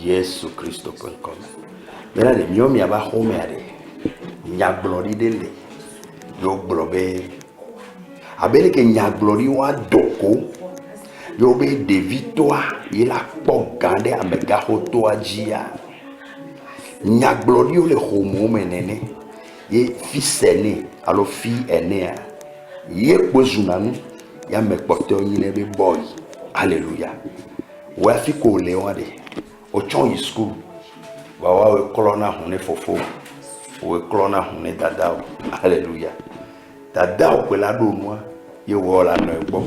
yesukristo.com. Maintenant, les miens, il va home nyaglori de le yo globe abele ke nyaglori wa doko yo be de victoire il a pas gardé amega hoto ajia nyaglori yo le homo menene ye fils aîné alors fille aînée ye pozunanu ya mekpote oyine be boy hallelujah wa fi ko le wa de o chon school wa we kolona hone fofo we kolona hone dada hallelujah dada o la do moi ye wo la no egbo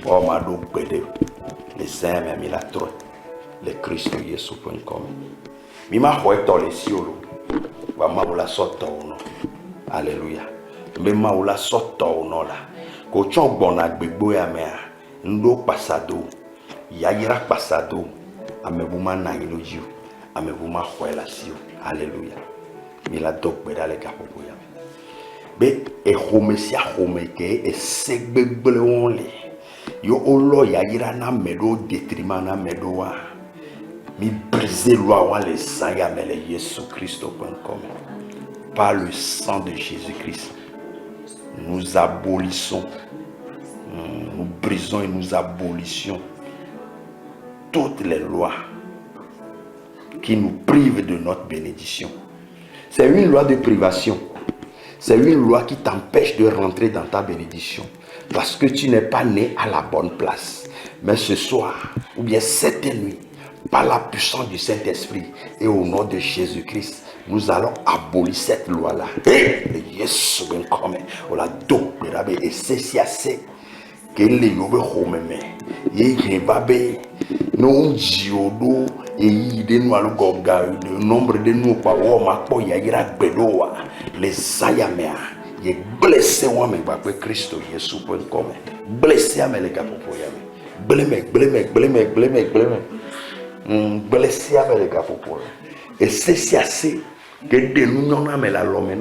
o ma do gbede les saints mais mi la trop le Christ yesu.com mi ma ho eto le siolo wa ma la soto no hallelujah me ma la soto no la ko chon gbona gbegbo ya me ndo pasado yayira pasado amebuma na iloju amebuma ho la sio hallelujah mi la do gbeda le gapopo ya be e homesia homeke e segbegbele wonle yo olo yayira na medo detriment na medo wa mi briser loi wa le sang ya mele yesu-christ.com par le sang de Jésus-Christ nous abolissons nous brisons et nous abolissions toutes les lois qui nous privent de notre bénédiction. C'est une loi de privation. C'est une loi qui t'empêche de rentrer dans ta bénédiction. Parce que tu n'es pas né à la bonne place. Mais ce soir, ou bien cette nuit, par la puissance du Saint-Esprit et au nom de Jésus-Christ, nous allons abolir cette loi-là. Et Yesu ben come, on la dope, et c'est assez. Que les yobe homeme, ye babe, non diodo, et de nous à le nombre de nous par ma po yagira bedoa, les sayamea, ye blessé moi mais pas Christ Yesu.com, blessé à mes les gars pour yame, blessé à mes les gars pour et c'est assez que de nous n'en mais la l'homme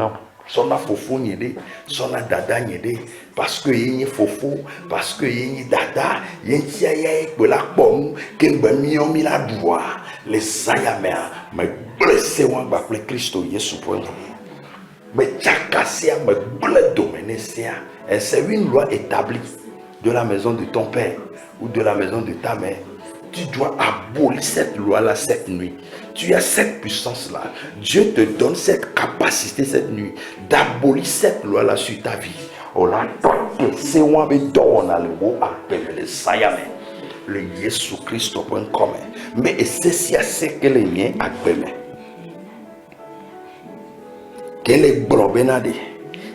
son a fofo nyede son a dada nyede parce que yé fofo parce que yé dada yé tia yé la pom que mi la doua les sayamea me blessé wa ba Christ Yesu.com me chakasia me blé domenesia et c'est une loi établie de la maison de ton père ou de la maison de ta mère. Tu dois abolir cette loi-là cette nuit. Tu as cette puissance-là. Dieu te donne cette capacité cette nuit d'abolir cette loi-là sur ta vie. Oh là, c'est moi qui donne le mot appel le sayame. Le Yesu-Christ.com. Mais c'est si assez que les miens appellent. Que les brobenade,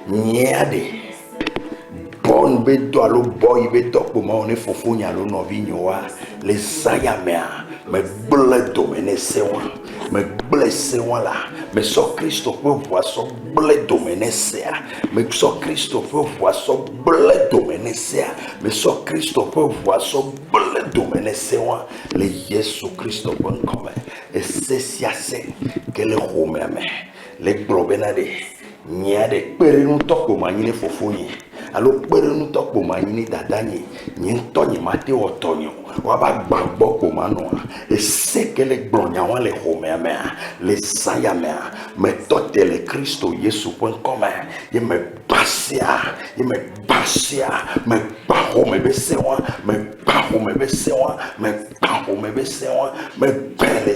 niade. Bon bedo alo boy bedo kuma one fofo nya lo no vinyoa les sayamea me bledo menesewa me blessewa la me so Christo peut voir so bledo menesea me so Christo peut voir so bledo menesea me so Christo peut voir so bledo menesewa le Yesu-Christ.com et c'est si assez que le homeme les brobenade niade pere no toko manyine fofo nya alors pere nous to ko mani dadani ni to ni mate otonyo wa ba gbagbo ko manu et c'est que les glonia wa les homeme les sayame me to le Christo Yesu.com ye me basia me ba home be sewa me ba home be sewa me ba home be sewa me pele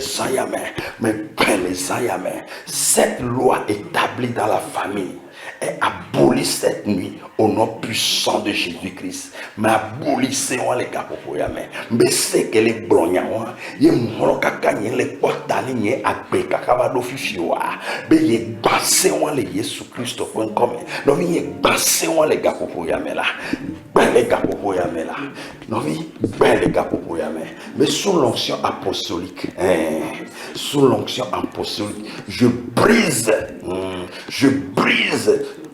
sayame cette loi établie dans la famille est abolie cette nuit au nom puissant de Jésus-Christ. Mais abolissez-moi les gars pour yame. Mais c'est que les blonyawa, ye moroka kanye les portani nye akbe kakavado fichiwa. Mais ye bassez-moi les Yesu-Christ.com. Non, ye bassez-moi les gars pour yame là. Ben les gars pour yame là. Non, ben les gars pour yame. Mais sous l'onction apostolique, sous l'onction apostolique, je brise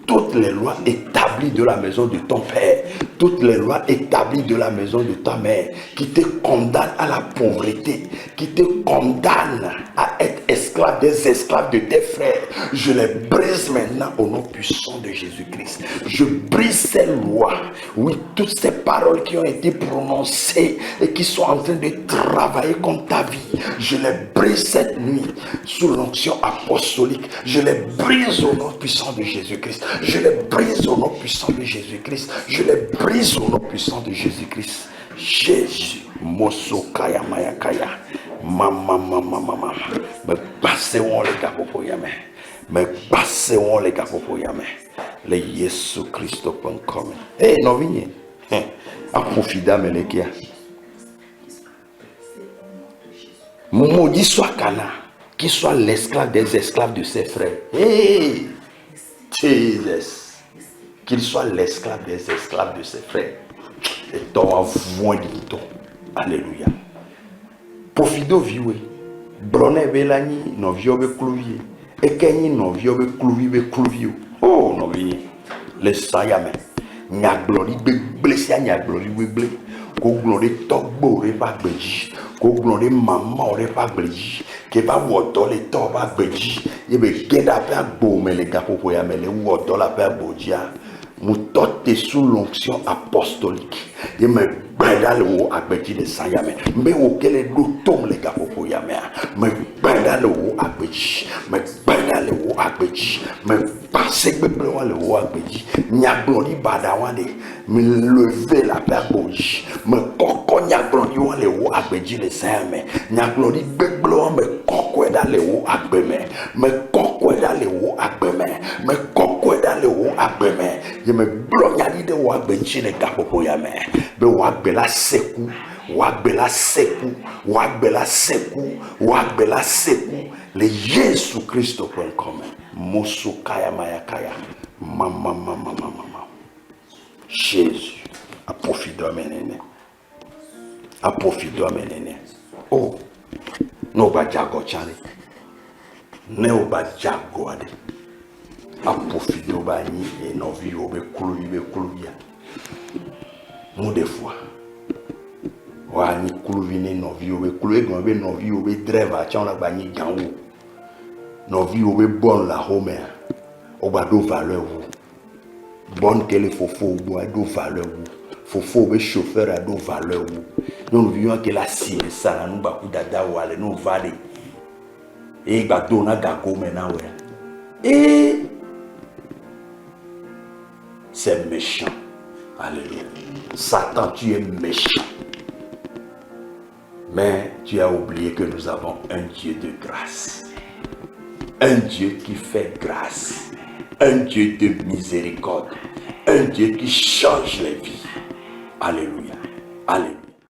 toutes les lois établies de la maison de ton père, toutes les lois établies de la maison de ta mère, qui te condamnent à la pauvreté, qui te condamnent à être esclaves, des esclaves de tes frères. Je les brise maintenant au nom puissant de Jésus-Christ. Je brise ces lois. Oui, toutes ces paroles qui ont été prononcées et qui sont en train de travailler contre ta vie. Je les brise cette nuit sous l'onction apostolique. Je les brise au nom puissant de Jésus-Christ. Je les brise au nom puissant de Jésus-Christ. Je les brise au nom puissant de Jésus-Christ. Jésus, Mosso Kaya Maya Kaya, Mama. Me passez-on les gars pour yamé. Me passez-on les gars pour yamé. Les Yesu Christo.com. Eh, non, vignez. A profida me les kia. Maudit soit Cana, qui soit l'esclave des esclaves de ses frères. Hey, Jesus. Qu'il soit l'esclave des esclaves de ses frères. Et ton avouant dit alléluia. Profido viwe. Brone belani no viobe kluvi. Et kenyi no viobe kluvi. Oh no vi. Le sayame. Nya glori be blessia nya glori we ble. Ko glori togbo re ba gbeji. Ko glori mama re ba gbeji. Ke ba wodo le to ba gbeji. Ye be geda pe agbo me le gapopo ya me le wodo la pe agbodia. Moutote sous l'onction apostolique. Et me benda le haut à Bédi de Sayame. Mais auquel est l'automne les gars pour Yame. Me benda le haut à Bédi. Me benda le haut à Bédi. Me passer le haut à Bédi. Nyabloni badawande. Me lever la paire Boji. Me coco nyabloni le haut à Bédi de Sayame. Nyabloni beblo me coco dans le haut à Bémé. Me coco dans le haut à Bémé. Me coco dans le haut à Bémé. Je me bloque à l'idée de Benchi les gars pour Yame. Be Wagbela Sekou, Wagbela Sekou, Wagbela Sekou, Wagbela Sekou, le Jésus Christ.com. Mosso Kaya Maya Kaya. Mama. Jésus. A profit de menene. A profit de menene. Oh. No ba jago chale. Ne ba jago ade. A profit de bani et no vi obe kuluya. Nous des fois, wa ni kuluvine novi obe kuluwe gombe novi obe driver tiens la bani ganwo. Novi obe bon la home. Oba do valeur vous. Bonne que les fofo obo do valeur vous. Fofo obe chauffeur a do valeur vous. Nous vivons que la cible ça la nous ba dada wale nous vale. Et ba do na gago maintenant ouais. Et c'est méchant. Alléluia. Satan, tu es méchant. Mais tu as oublié que nous avons un Dieu de grâce. Un Dieu qui fait grâce. Un Dieu de miséricorde. Un Dieu qui change les vies. Alléluia. Alléluia.